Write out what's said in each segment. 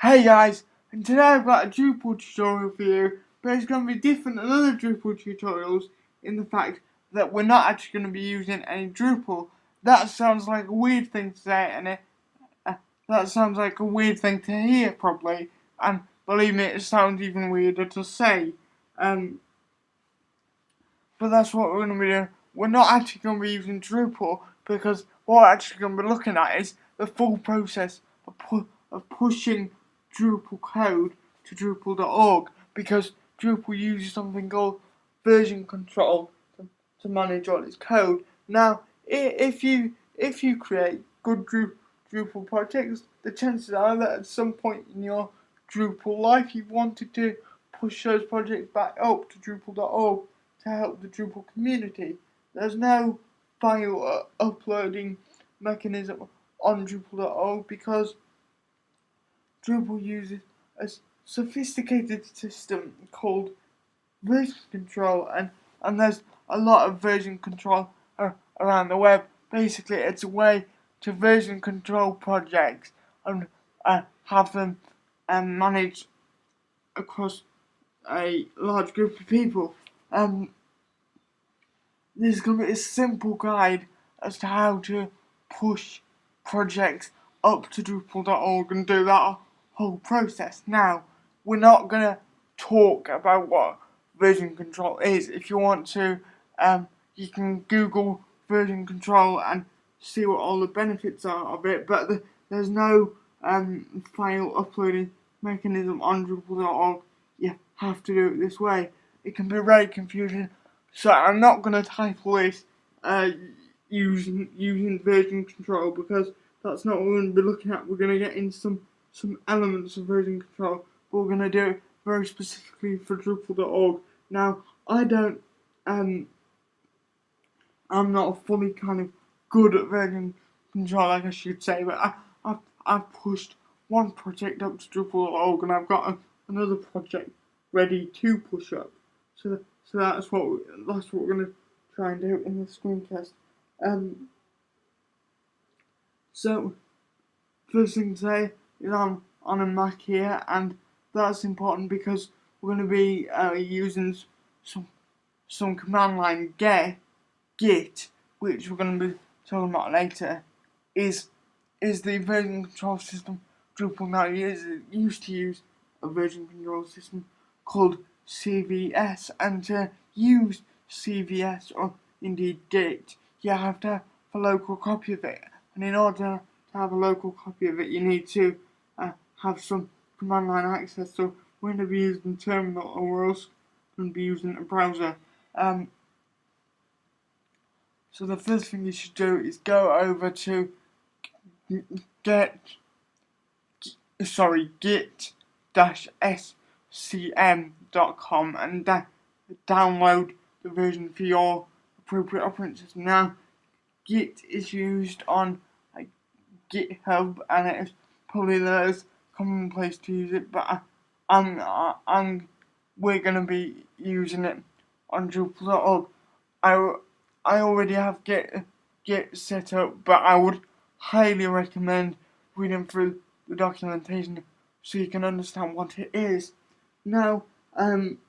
Hey guys, and today I've got a Drupal tutorial for you, but it's going to be different than other Drupal tutorials in the fact that we're not actually going to be using any Drupal. That sounds like a weird thing to say, and that sounds like a weird thing to hear probably, and believe me, it sounds even weirder to say. But that's what we're going to be doing. We're not actually going to be using Drupal because what we're actually going to be looking at is the full process of pushing Drupal code to Drupal.org, because Drupal uses something called version control to manage all its code. Now, if you create good Drupal projects, the chances are that at some point in your Drupal life you wanted to push those projects back up to Drupal.org to help the Drupal community. There's no file uploading mechanism on Drupal.org because Drupal uses a sophisticated system called version control, and there's a lot of version control around the web. Basically, it's a way to version control projects and have them managed across a large group of people. This is going to be a simple guide as to how to push projects up to Drupal.org and do that whole process. Now, we're not going to talk about what version control is. If you want to, you can Google version control and see what all the benefits are of it, but there's no file uploading mechanism on Drupal.org. You have to do it this way. It can be very confusing, so I'm not going to title this using version control because that's not what we're going to be looking at. We're going to get into some elements of version control, but we're going to do it very specifically for Drupal.org. Now, I'm not fully kind of good at version control, like I should say, but I've pushed one project up to Drupal.org and I've got another project ready to push up. So that's what we're going to try and do in the screencast. So first thing to say is I'm on a Mac here, and that's important because we're going to be using some command line Git, which we're going to be talking about later, is the version control system Drupal now used to use a version control system called CVS, and to use CVS or indeed Git, you have to have a local copy of it, and in order to have a local copy of it you need to have some command line access. So we're going to be using terminal, or we're also going to be using a browser. So the first thing you should do is go over to git-scm.com and download the version for your appropriate operating system. Now, Git is used on GitHub, and it is probably the most common place to use it, but we're going to be using it on Drupal.org. I already have Git set up, but I would highly recommend reading through the documentation so you can understand what it is. Now, and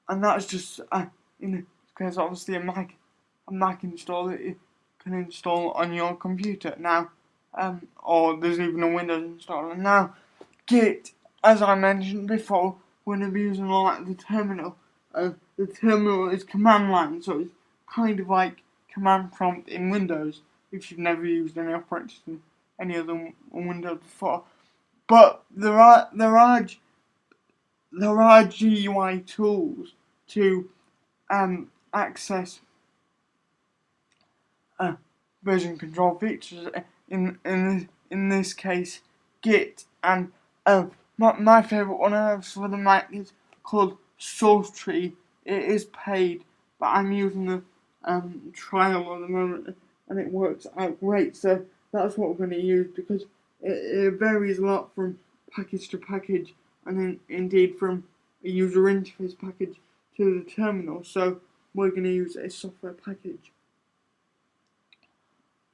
that's just because obviously a Mac install that you can install on your computer now, or there's even a Windows installer. Now, Git, as I mentioned before, we're going to be using the terminal. The terminal is command line, so it's kind of like command prompt in Windows if you've never used any operating system, any other on Windows before. But there are GUI tools to access version control features. In this case, Git, and my favorite one I have for the Mac is called SourceTree. It is paid, but I'm using the trial at the moment, and it works out great. So that's what we're going to use because it varies a lot from package to package, and indeed from a user interface package to the terminal. So we're going to use a software package.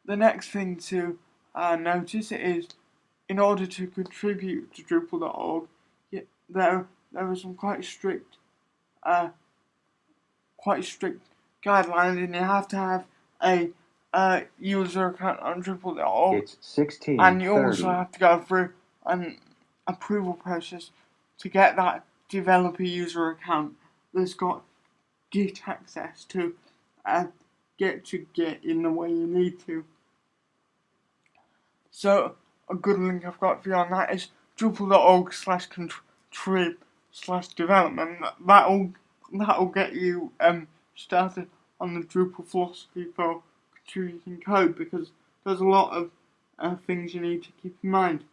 The next thing to notice is in order to contribute to Drupal.org, there are some quite strict guidelines, and you have to have a user account on Drupal.org. It's 16:30. And you also have to go through an approval process to get that developer user account that's got Git access to get to Git in the way you need to. So a good link I've got for you on that is drupal.org/contrib/development. That'll get you started on the Drupal philosophy for contributing code, because there's a lot of things you need to keep in mind.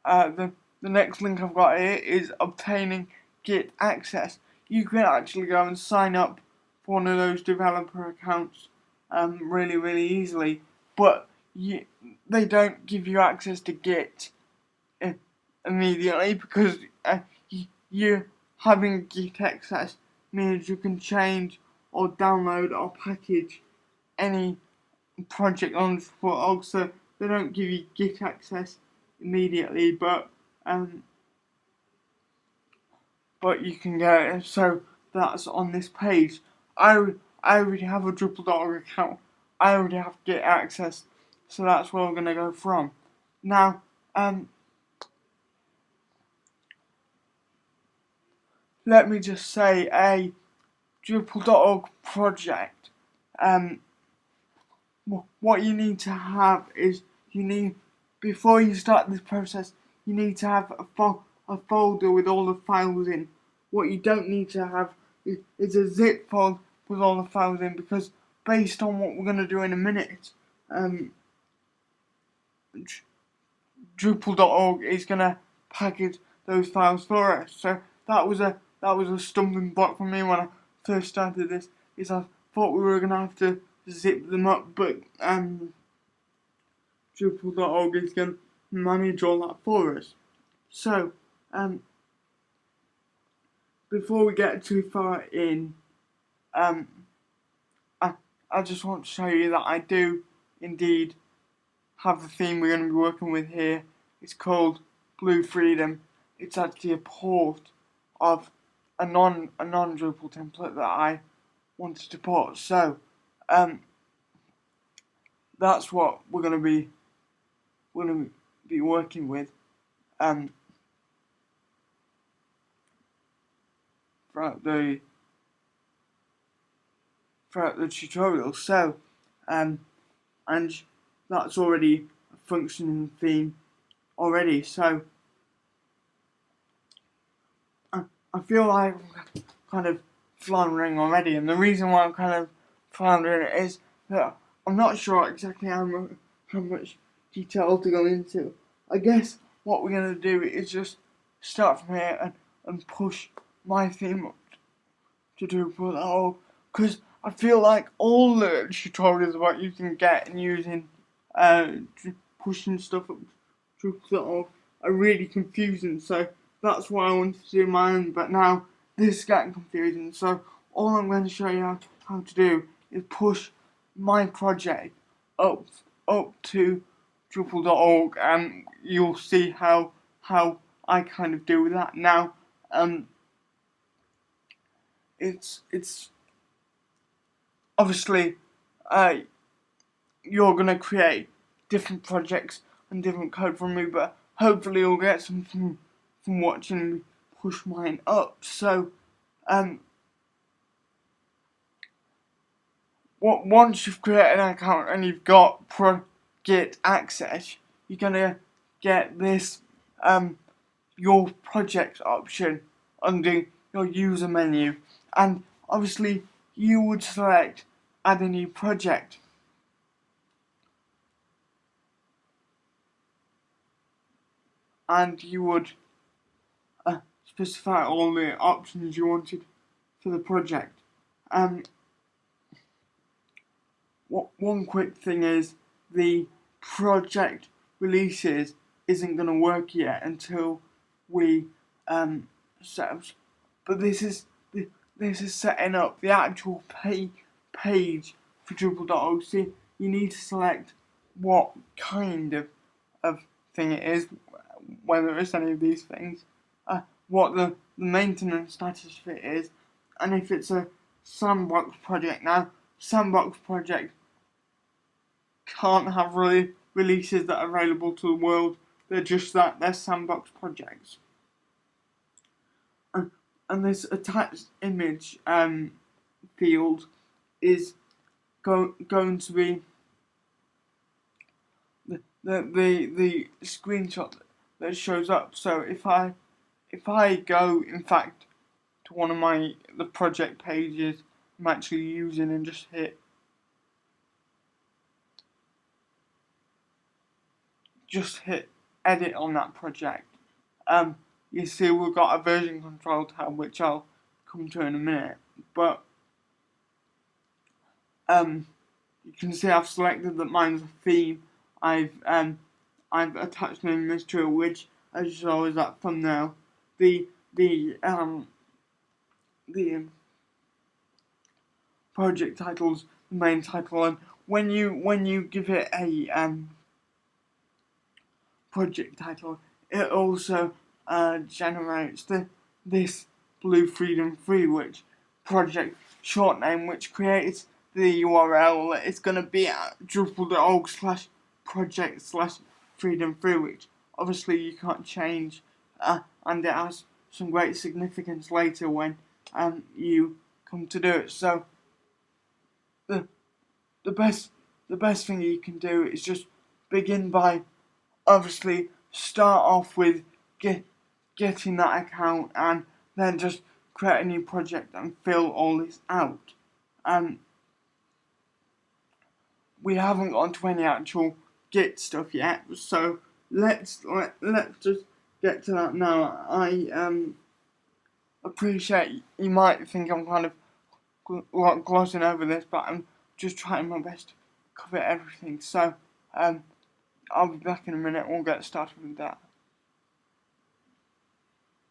The next link I've got here is obtaining Git access. You can actually go and sign up for one of those developer accounts really easily, but they don't give you access to Git immediately, because you having Git access means you can change or download or package any project on Drupal, so they don't give you Git access immediately, but you can get it. So that's on this page. I already have a Drupal.org account. I already have Git access, so that's where we're gonna go from. Now, let me just say, a Drupal.org project, what you need to have is, before you start this process, you need to have a folder with all the files in. What you don't need to have is a zip file with all the files in, because based on what we're going to do in a minute, Drupal.org is going to package those files for us. So that was a stumbling block for me when I first started this, is I thought we were going to have to zip them up, but Drupal.org is going to manage all that for us. So, before we get too far in, I just want to show you that I do indeed have the theme we're going to be working with here. It's called Blue Freedom. It's actually a port of a non-Drupal template that I wanted to port. So, that's what we're going to be working with throughout the tutorial. So, and that's already a functioning theme already. So, I feel like I'm kind of floundering already, and the reason why I'm kind of floundering is that I'm not sure exactly how much detail to go into. I guess what we're going to do is just start from here and push my theme up to Drupal, because I feel like all the tutorials about using Get and using pushing stuff up to Drupal are really confusing, so that's why I wanted to do mine, but now this is getting confusing, so all I'm going to show you how to do is push my project up to Drupal.org, and you'll see how I kind of do that. Now, it's obviously you're gonna create different projects and different code from me, but hopefully you'll get something from watching me push mine up. So, once you've created an account and you've got Git access, you're gonna get this your project option under your user menu, and obviously you would select add a new project. And you would specify all the options you wanted for the project. One quick thing is, the project releases isn't going to work yet until we set up. But this is setting up the actual page for Drupal.org. So you need to select what kind of thing it is, whether it's any of these things, what the maintenance status of it is, and if it's a sandbox project. Now, sandbox projects can't have releases that are available to the world. They're just that, they're sandbox projects. And this attached image field is going to be the screenshot that shows up. So if I go, in fact, to one of the project pages I'm actually using and just hit edit on that project, you see we've got a version control tab, which I'll come to in a minute, but you can see I've selected that mine's a theme. I've attached an image to it, which, as you saw, is that thumbnail. The project title's the main title, and when you give it a project title, it also generates this blue freedom free, which project short name, which creates the URL that it's going to be at drupal.org/project/freedom free, which obviously you can't change, and it has some great significance later when you come to do it. So the best thing you can do is just begin by obviously start off with getting that account, and then just create a new project and fill all this out. We haven't got to any actual Git stuff yet, so let's just get to that now. I appreciate you might think I'm kind of glossing over this, but I'm just trying my best to cover everything. So I'll be back in a minute. We'll get started with that.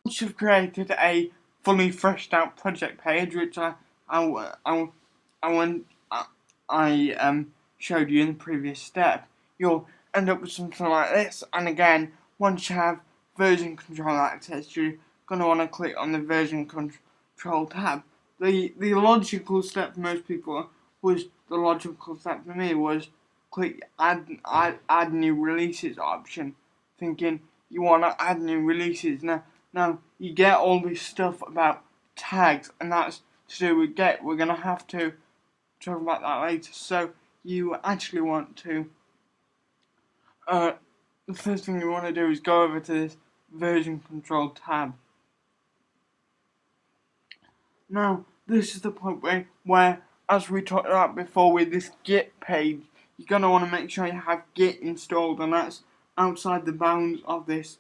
Once you've created a fully fleshed out project page, which I showed you in the previous step, you'll end up with something like this. And again, once you have version control access, you're going to want to click on the version control tab. The logical step for most people the logical step for me was click add new releases option, thinking you want to add new releases. Now you get all this stuff about tags, and that's to do with Git. We're going to have to talk about that later. So you actually want to, the first thing you want to do is go over to this version control tab. Now, this is the point where, as we talked about before with this Git page, you're going to want to make sure you have Git installed, and that's outside the bounds of this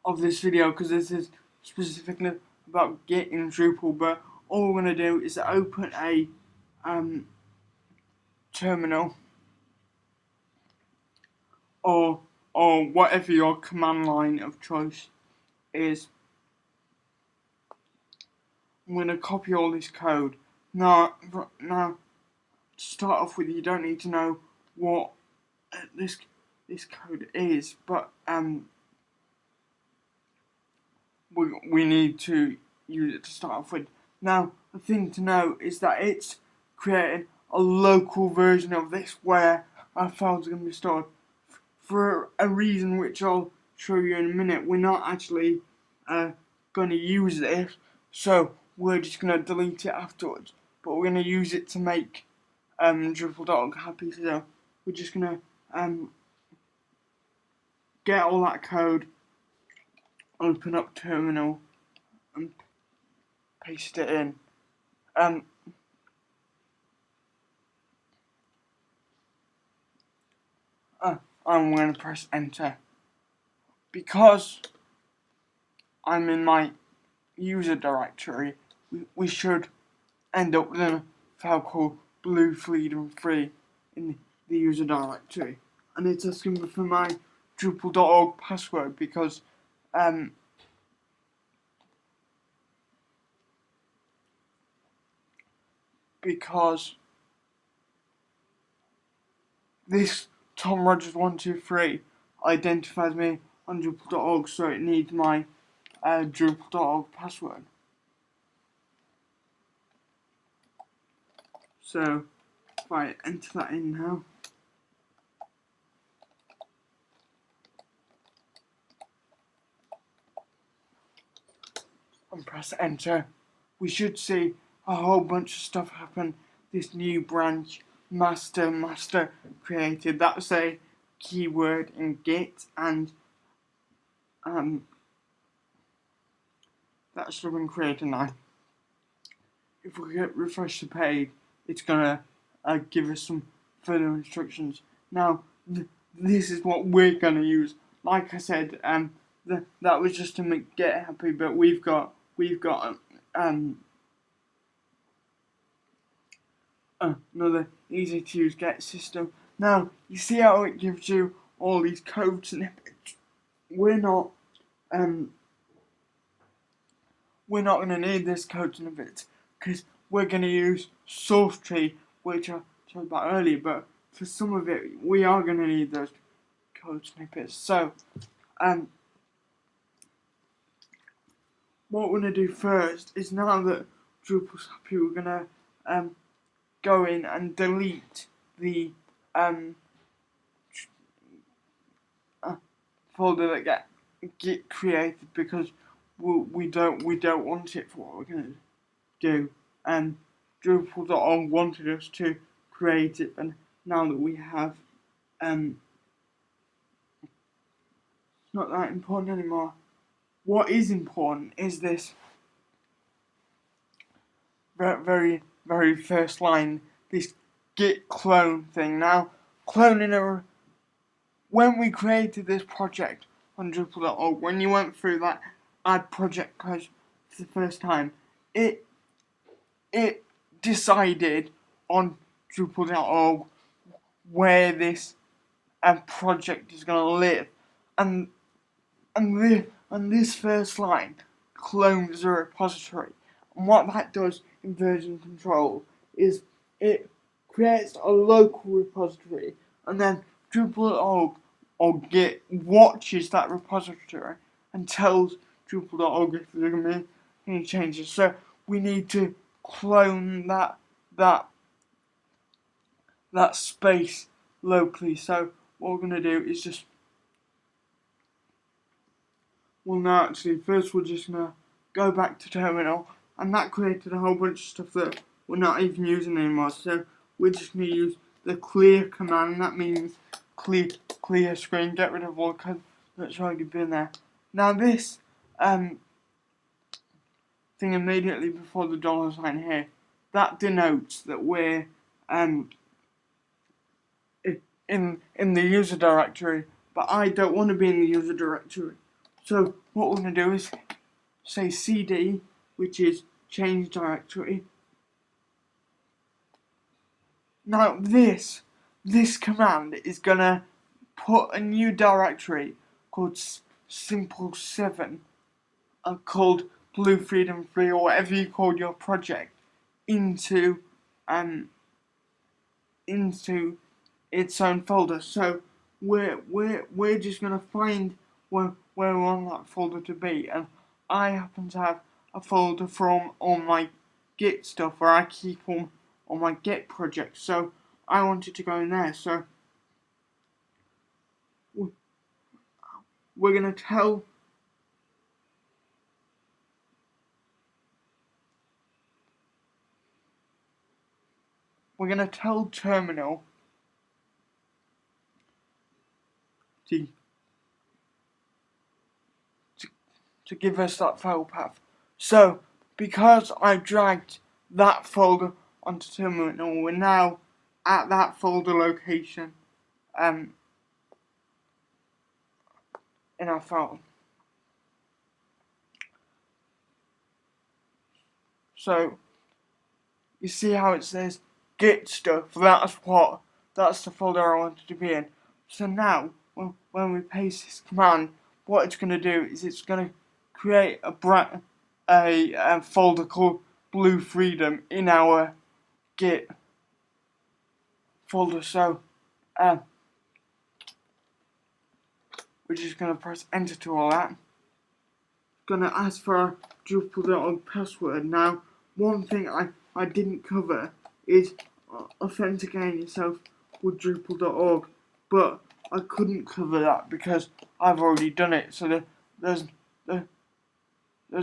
video, because this is specifically about Git in Drupal. But all we're going to do is open a terminal, or whatever your command line of choice is. I'm going to copy all this code. Now, to start off with, you don't need to know what this code is, but we need to use it to start off with. Now, the thing to know is that it's creating a local version of this where our files are going to be stored for a reason which I'll show you in a minute. We're not actually going to use this, so we're just going to delete it afterwards. But we're going to use it to make Drupal.org happy. So we're just going to get all that code, open up terminal, and paste it in. I'm going to press enter. Because I'm in my user directory, we should end up with a file called blue freedom free in the user directory, and it's asking me for my Drupal.org password because this Tom Rogers 123 identifies me on Drupal.org, so it needs my Drupal.org password. So if I enter that in now, and press enter, we should see a whole bunch of stuff happen. This new branch, master created. That's a keyword in Git, and that should have been created now. If we hit refresh the page, it's gonna give us some further instructions. Now, this is what we're gonna use. Like I said, that was just to make Git happy, but we've got another easy to use Git system. Now, you see how it gives you all these code snippets. We're not going to need this code snippet because we're going to use source tree, which I talked about earlier, but for some of it we are going to need those code snippets. So what we're going to do first is, now that Drupal's happy, we're going to go in and delete the folder that get created, because we don't want it for what we're going to do. Drupal.org wanted us to create it, and now that we have, it's not that important anymore. What is important is this very first line, this git clone thing. Now, cloning when we created this project on Drupal.org, when you went through that add project page for the first time, it decided on Drupal.org where this project is going to live, and this first line clones a repository. And what that does in version control is it creates a local repository, and then Drupal.org or Git watches that repository and tells Drupal.org if there's going to be any changes. So we need to clone that space locally. So what we're going to do is just, well, no, actually, first we're just going to go back to terminal, and that created a whole bunch of stuff that we're not even using anymore. So we're just going to use the clear command. That means clear screen, get rid of all code that's already been there. Now this thing immediately before the $sign here, that denotes that we're in the user directory, but I don't want to be in the user directory. So what we're going to do is say cd, which is change directory. Now this command is going to put a new directory called simple7, called Blue Freedom Free, or whatever you call your project, into its own folder. So we're just gonna find where we want that folder to be, and I happen to have a folder from all my Git stuff where I keep all my Git projects. So I want it to go in there. So we're gonna tell terminal to give us that file path. So because I've dragged that folder onto terminal, we're now at that folder location in our file. So you see how it says Git stuff? That's the folder I wanted to be in. So now when we paste this command, what it's going to do is it's going to create a folder called Blue Freedom in our Git folder. So we're just going to press enter to all that. Going to ask for a Drupal.org password. Now, one thing I didn't cover is authenticating yourself with Drupal.org, but I couldn't cover that because I've already done it, so there's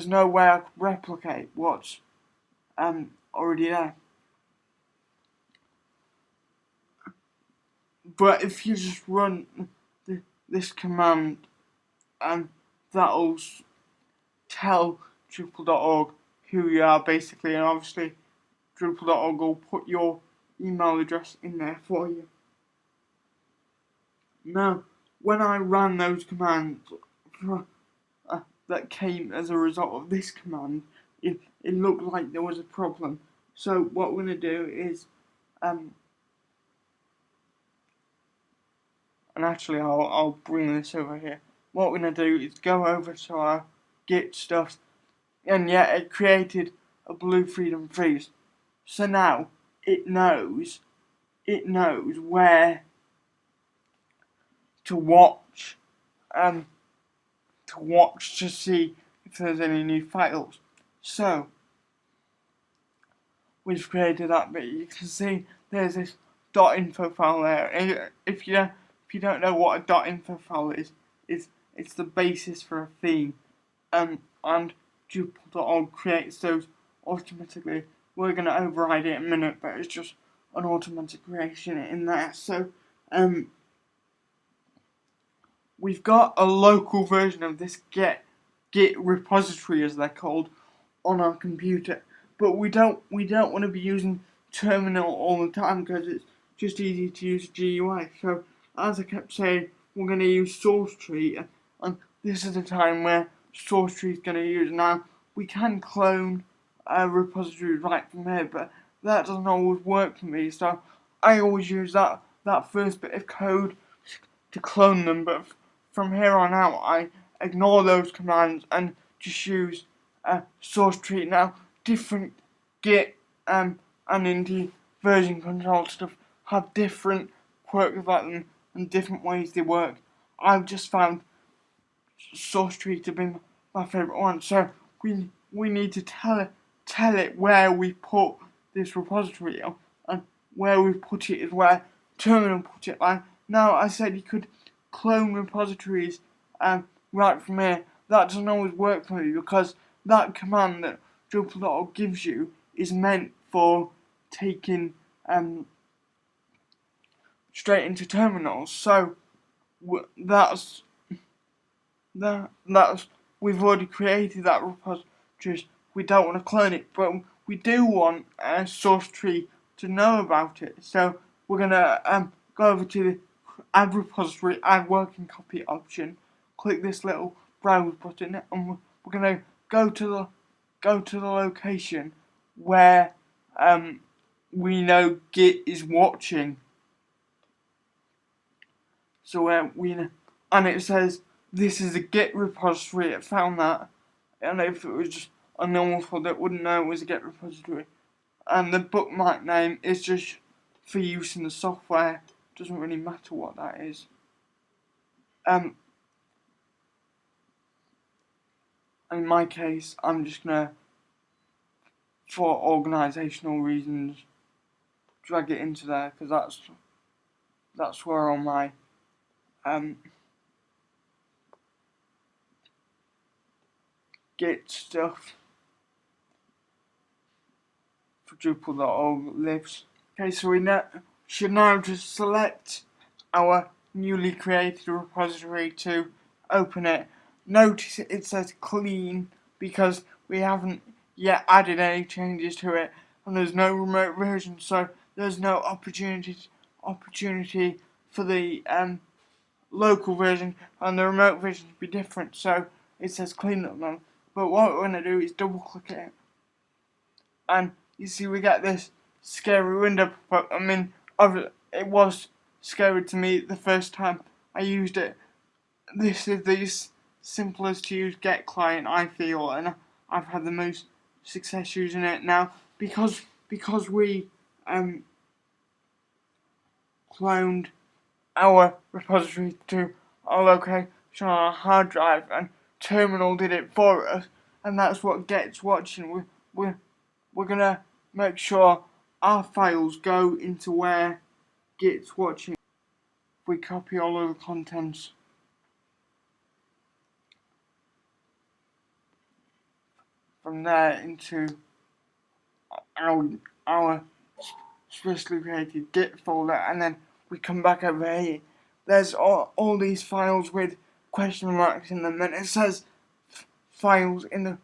no way I could replicate what's already there. But if you just run this command, that'll tell Drupal.org who you are basically, and obviously Drupal.org will put your email address in there for you. Now, when I ran those commands that came as a result of this command, it looked like there was a problem. So what we're going to do is, and actually I'll bring this over here. What we're going to do is go over to our Git stuff, and yeah, it created a blue freedom freeze. So now it knows where to watch to see if there's any new files. So we've created that, but you can see there's this .info file there. If you don't know what a .info file is, it's the basis for a theme, and Drupal.org creates those automatically. We're going to override it in a minute, but it's just an automatic creation in there. So we've got a local version of this Git repository, as they're called, on our computer, but we don't want to be using terminal all the time because it's just easy to use GUI. So as I kept saying, we're going to use source tree, and this is the time where source tree is going to use. Now we can clone a repository right from here, but that doesn't always work for me. So I always use that first bit of code to clone them, but from here on out I ignore those commands and just use source tree. Now different Git and indeed version control stuff have different quirks about them and different ways they work. I've just found source tree to be my favourite one, so we need to tell it where we put this repository, and where we put it is where terminal put it. Like now I said you could clone repositories right from here. That doesn't always work for me because that command that Drupal.org gives you is meant for taking straight into terminals. So that's we've already created that repository. We don't want to clone it, but we do want a source tree to know about it. So we're gonna go over to the add repository, add working copy option. Click this little browse button, and we're gonna go to the location where we know Git is watching. So where and it says this is a Git repository. It found that, and if it was just a normal folder, it wouldn't know it was a Git repository. And the bookmark name is just for use in the software. Doesn't really matter what that is. In my case, I'm just gonna, for organisational reasons, drag it into there because that's where all my Git stuff for Drupal.org lives. Okay, so we should now just select our newly created repository to open it. Notice it says clean because we haven't yet added any changes to it, and there's no remote version, so there's no opportunity for the local version and the remote version to be different. So it says clean up now. But what we're going to do is double click it, and you see we get this scary window pop up. I mean, it was scary to me the first time I used it. This is the simplest to use Git Client, I feel, and I've had the most success using it. Now because we cloned our repository to our location on our hard drive, and Terminal did it for us, and that's what Git's watching. We're gonna make sure our files go into where Git's watching. We copy all of the contents from there into our specially created Git folder, and then we come back over here. There's all these files with question marks in them, and it says files in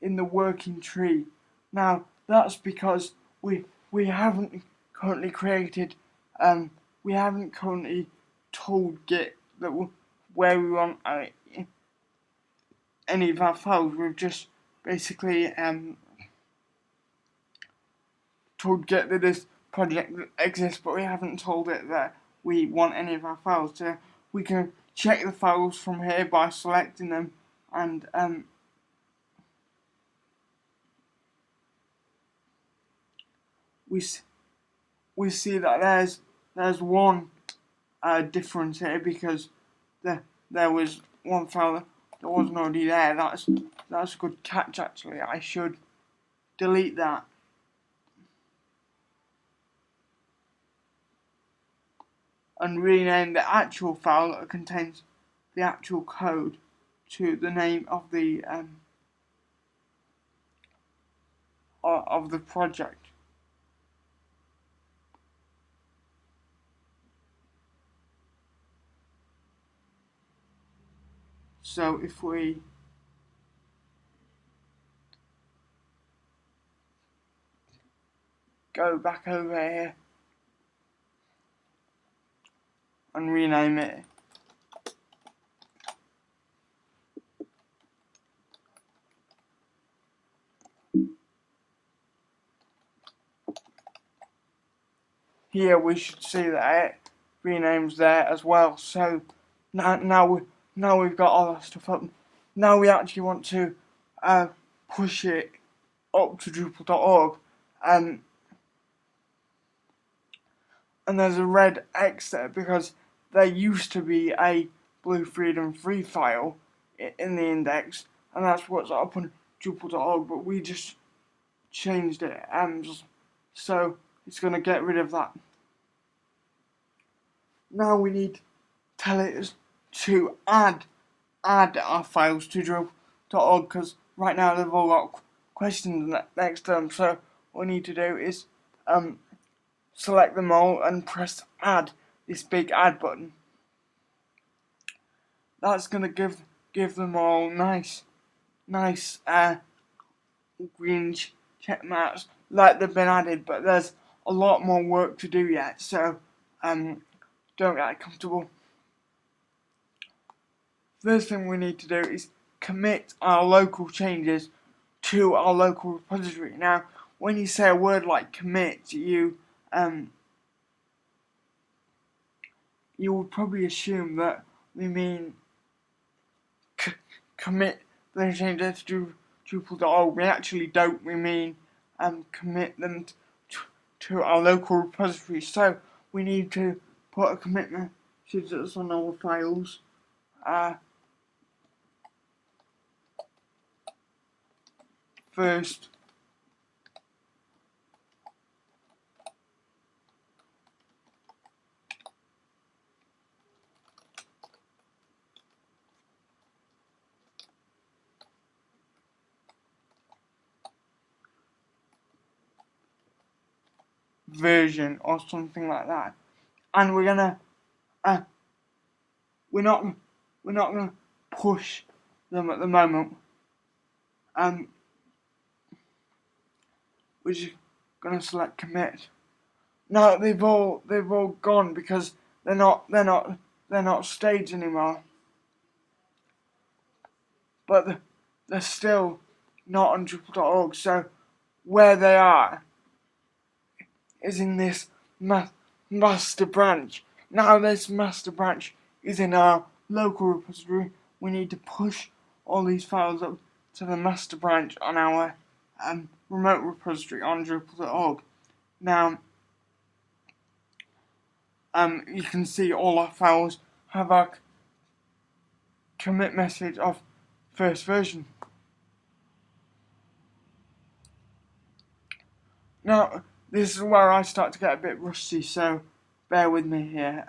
the working tree. Now that's because we haven't currently created we haven't currently told Git that where we want any of our files. We've just basically told Git that this project exists, but we haven't told it that we want any of our files. So we can check the files from here by selecting them, and we see that there's one difference here, because there was one file that wasn't already there. That's a good catch, actually. I should delete that. And rename the actual file that contains the actual code to the name of the project. So if we go back over here and rename it, here we should see that it renames there as well. So now we've got all that stuff up. Now we actually want to push it up to Drupal.org, and there's a red X there because there used to be a Blue Freedom free file in the index, and that's what's up on Drupal.org, but we just changed it, so it's going to get rid of that. Now we need to tell it to add our files to Drupal.org, because right now they've all got questions next to them. So what we need to do is select them all and press add, this big add button. That's going to give them all nice green check marks like they've been added, but there's a lot more work to do yet, so don't get comfortable. First thing we need to do is commit our local changes to our local repository. Now, when you say a word like commit, you would probably assume that we mean commit the changes to Drupal.org. We actually don't. We mean commit them to our local repository. So we need to put a commit message that's on all files. First, version or something like that, and we're not gonna push them at the moment. We're just gonna select commit. Now they've all gone because they're not staged anymore, but they're still not on Drupal.org. So where they are is in this master branch. Now this master branch is in our local repository. We need to push all these files up to the master branch on our remote repository on Drupal.org. Now, you can see all our files have our commit message of first version. Now, this is where I start to get a bit rusty, so bear with me here.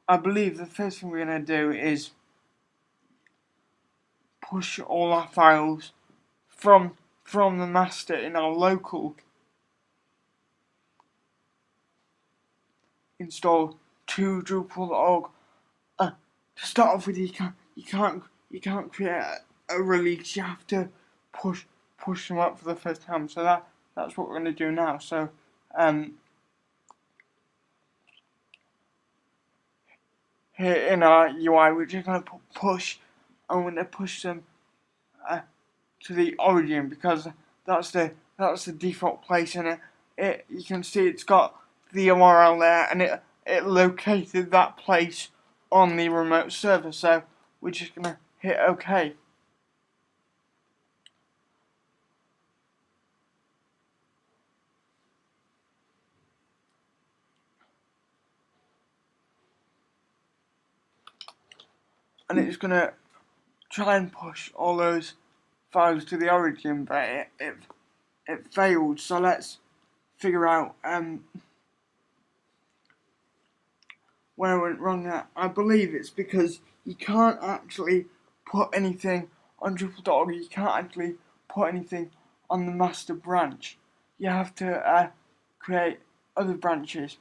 I believe the first thing we're going to do is push all our files from the master in our local install to Drupal.org. To start off with, you can't create a release. You have to push them up for the first time. So that's what we're going to do now. So here in our UI, we're just going to push, and we're going to push them to the origin, because that's the default place, and it you can see it's got the URL there, and it located that place on the remote server. So we're just gonna hit OK. And it's gonna try and push all those files to the origin, but it failed. So let's figure out where it went wrong at. I believe it's because you can't actually put anything on Drupal.org. You can't actually put anything on the master branch. You have to create other branches.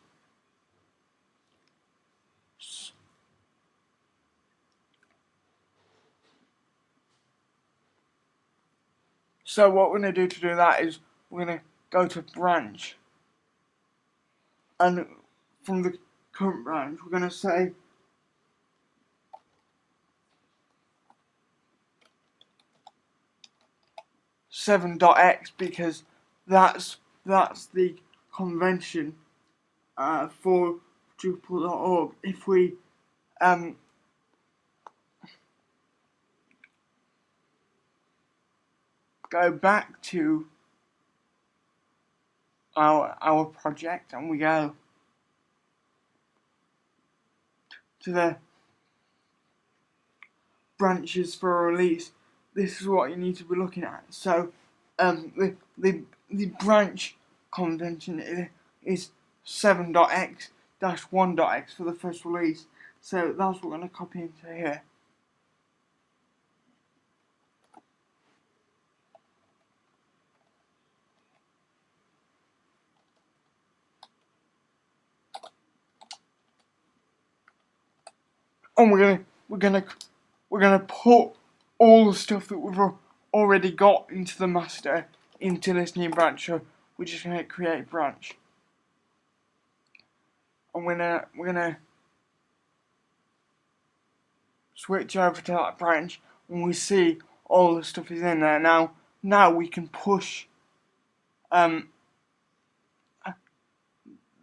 So what we're going to do to do that is we're going to go to branch, and from the current branch we're going to say .7.x, because that's the convention for Drupal.org. If we go back to our project and we go to the branches for a release, this is what you need to be looking at. So the branch convention is 7.x-1.x for the first release. So that's what we're going to copy into here. And we're gonna put all the stuff that we've already got into the master into this new branch. So we're just gonna hit create branch, and we're gonna switch over to that branch, and we see all the stuff is in there. Now we can push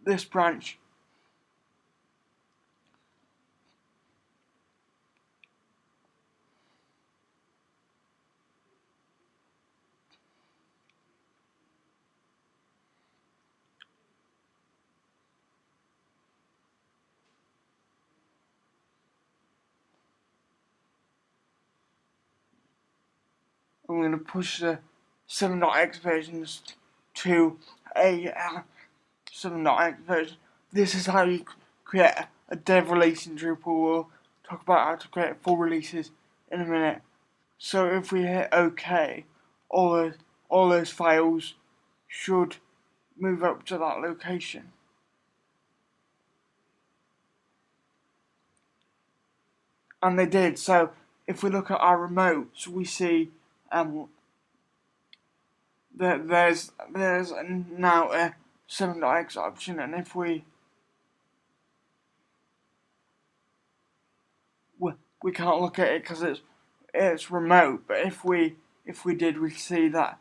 this branch and we're going to push the 7.x versions to a 7.x version. This is how you create a dev release in Drupal. We'll talk about how to create full releases in a minute. So if we hit OK, all those files should move up to that location. And they did. So if we look at our remotes, we see that there's now a 7.x option, and if we can't look at it because it's remote, but if we did, we see that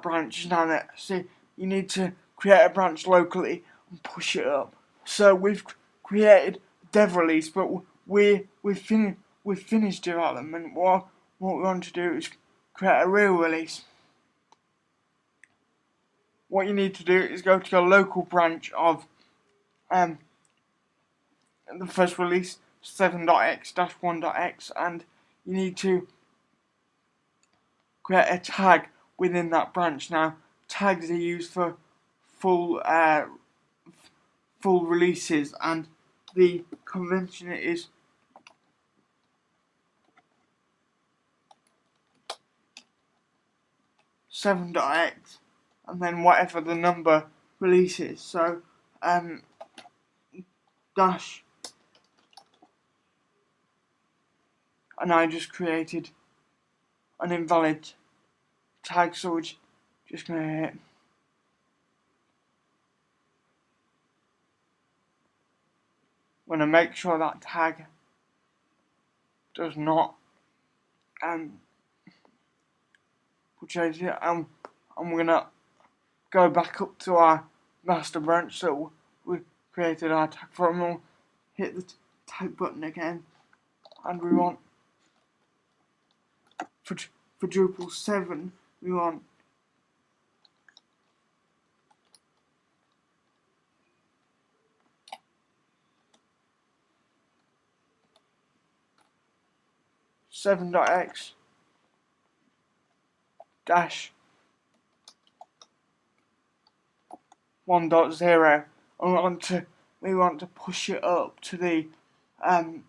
branch is now there. See, you need to create a branch locally and push it up. So we've created a dev release, but we've finished development. What we want to do is create a real release. what you need to do is go to your local branch of the first release 7.x-1.x, and you need to create a tag within that branch. Now, tags are used for full releases, and the convention is .x and then whatever the number releases. So dash, and I just created an invalid tag, so we're just going to hit I'm going to make sure that tag does not change it, and we're going to go back up to our master branch that we created our tag from. We'll hit the tag button again, and we want for Drupal 7 we want .x dash 1.0, and we want to push it up to the I'm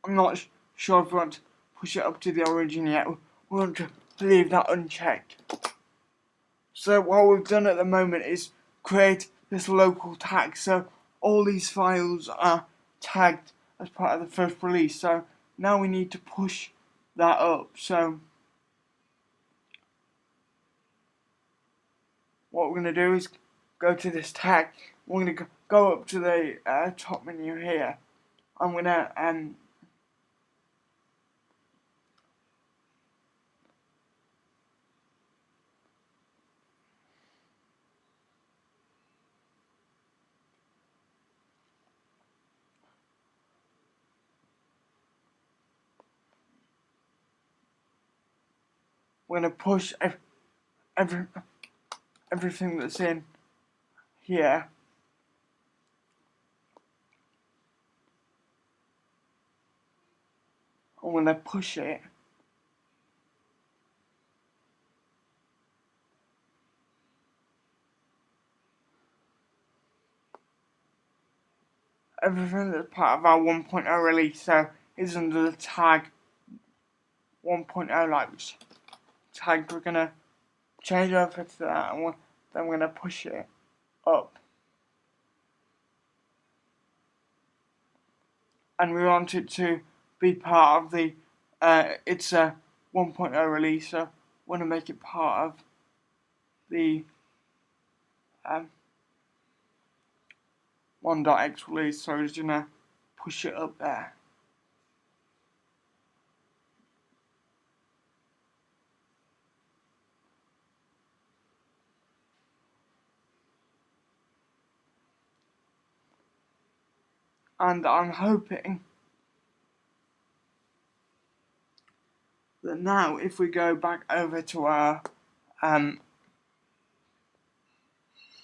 not sure if we want to push it up to the origin yet. We want to leave that unchecked. So what we've done at the moment is create this local tag, so all these files are tagged as part of the first release. So now we need to push that up. So what we're going to do is go to this tag. We're going to go up to the top menu here. I'm going to push everything that's in here. I'm going to push it everything that's part of our 1.0 release, so is under the tag 1.0 like which tag we're going to change over to that, and then we're going to push it up. And we want it to be part of the it's a 1.0 release, so we want to make it part of the 1.x release, so we're just going to push it up there. And I'm hoping that now if we go back over to our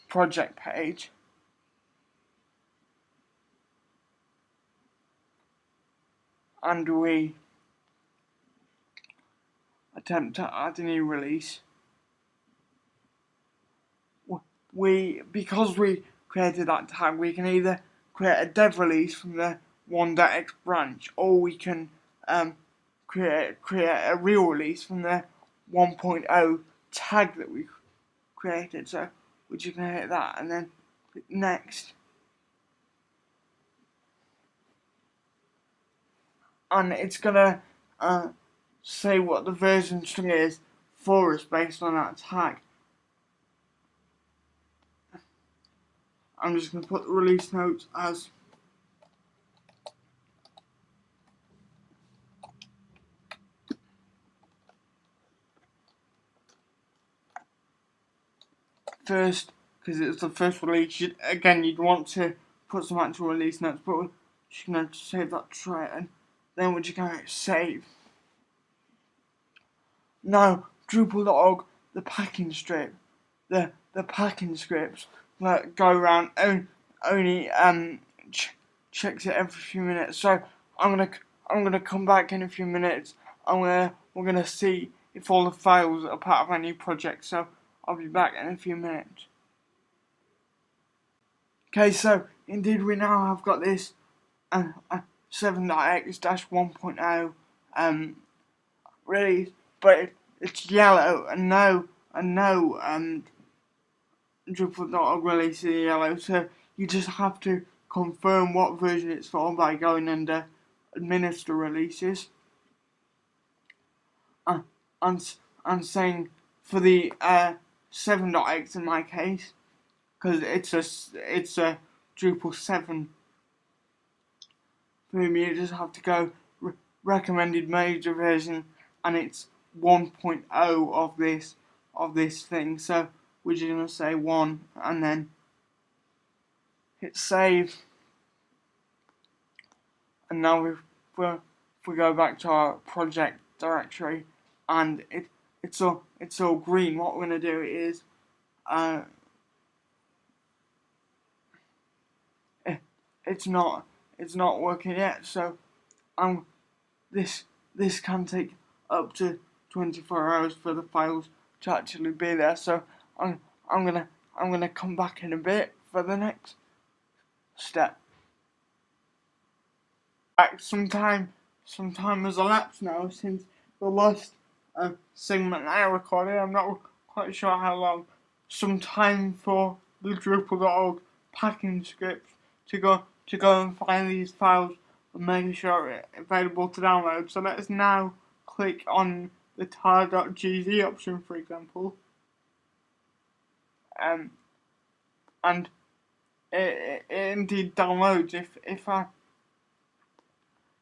project page, and we attempt to add a new release, because we created that tag, we can either create a dev release from the 1.x branch, or we can create a real release from the 1.0 tag that we created. So we're just going to hit that and then click next, and it's going to say what the version string is for us based on that tag. I'm just going to put the release notes as first, because it's the first release. You'd want to put some actual release notes, but we're just going to save that try, and then we're just going to save. Now, Drupal.org packing scripts that go around only checks it every few minutes. So I'm gonna come back in a few minutes. We're gonna see if all the files are part of our new project. So I'll be back in a few minutes. Okay, so indeed we now have got this 7.x-1.0 release, but it's yellow and no Drupal.org release is yellow. So you just have to confirm what version it's for by going under administer releases and saying for the 7.x in my case, because it's a Drupal 7 theme, you just have to go recommended major version, and it's 1.0 of this thing. So we're just gonna say 1 and then hit save. And now if we go back to our project directory and it's all green, what we're gonna do is it's not working yet. So this can take up to 24 hours for the files to actually be there. So I'm gonna come back in a bit for the next step. Some time has elapsed now since the last segment I recorded. I'm not quite sure how long. Some time for the Drupal.org packing script to go and find these files and make sure it's available to download. So let's now click on the tar.gz option, for example, and it indeed downloads. If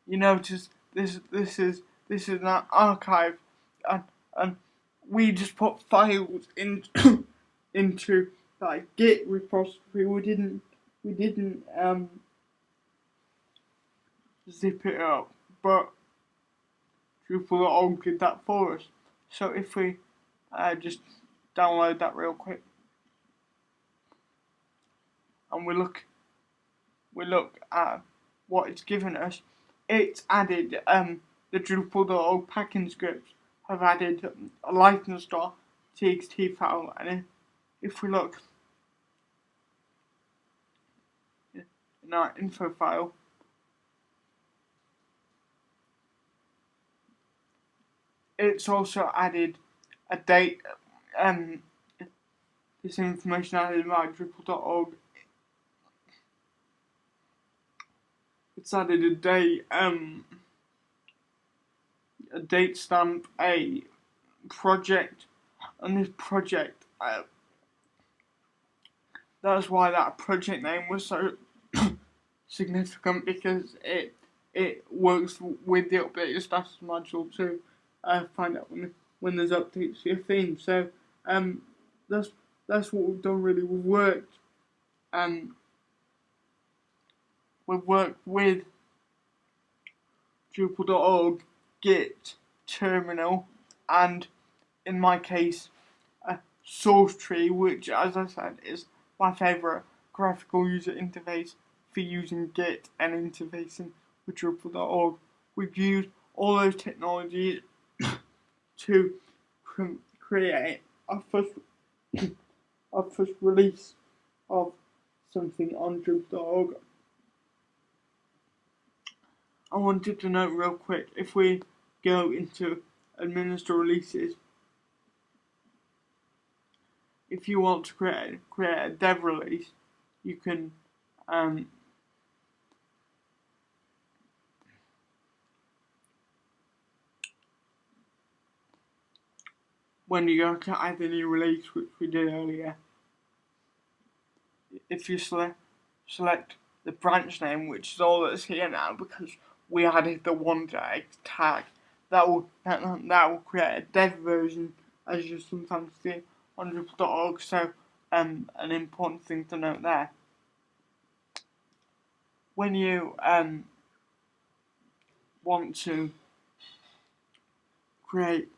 you notice this is an archive, and we just put files into like Git repository. We didn't zip it up, but Drupal.org did that for us. So if we just download that real quick, and we look at what it's given us, it's added the Drupal.org packing scripts have added a license.txt file, and if we look in our info file, it's also added a date. This information added by Drupal.org. It's added a date stamp, a project, and this project. That's why that project name was so significant, because it works with the updated status module to find out when there's updates to your theme. So that's what we've done really. We've worked with Drupal.org, Git, Terminal, and in my case, Source Tree, which, as I said, is my favourite graphical user interface for using Git and interfacing with Drupal.org. We've used all those technologies to create our first release of something on Drupal.org. I wanted to note real quick, if we go into administer releases, if you want to create a dev release, you can when you go to add a new release, which we did earlier, if you select the branch name, which is all that's here now because we added the 1.x tag, that will create a dev version, as you sometimes see on Drupal.org. So an important thing to note there. When you want to create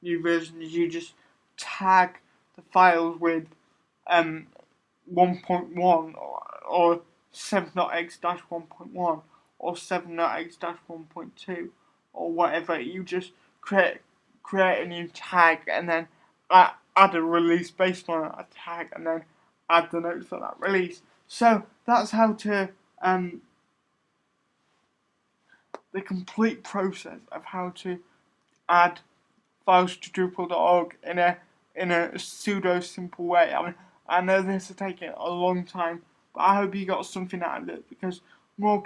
new versions, you just tag the files with 1.1 or 7.x-1.1 or 7.x-1.2 or whatever. You just create a new tag and then add a release based on a tag and then add the notes for that release. So that's how to the complete process of how to add files to Drupal.org in a pseudo simple way. I mean, I know this is taking a long time, but I hope you got something out of it, because more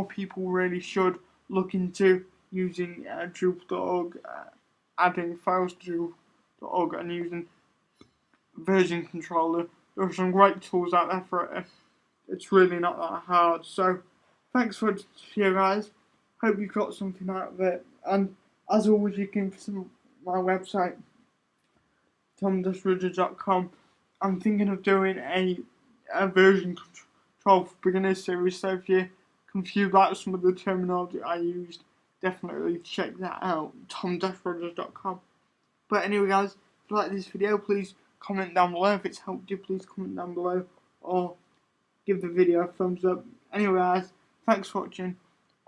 people really should look into using Drupal.org, adding files to Drupal.org and using version controller. There are some great tools out there for it. It's really not that hard. So thanks for here, guys. Hope you got something out of it. And as always, you can visit my website, tom-rudder.com. I'm thinking of doing a version control for beginners series, so if you're confused about some of the terminology I used, definitely check that out, tom-rudder.com. But anyway, guys, if you like this video, please comment down below. If it's helped you, please comment down below or give the video a thumbs up. Anyway, guys, thanks for watching,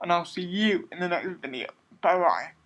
and I'll see you in the next video. Bye bye.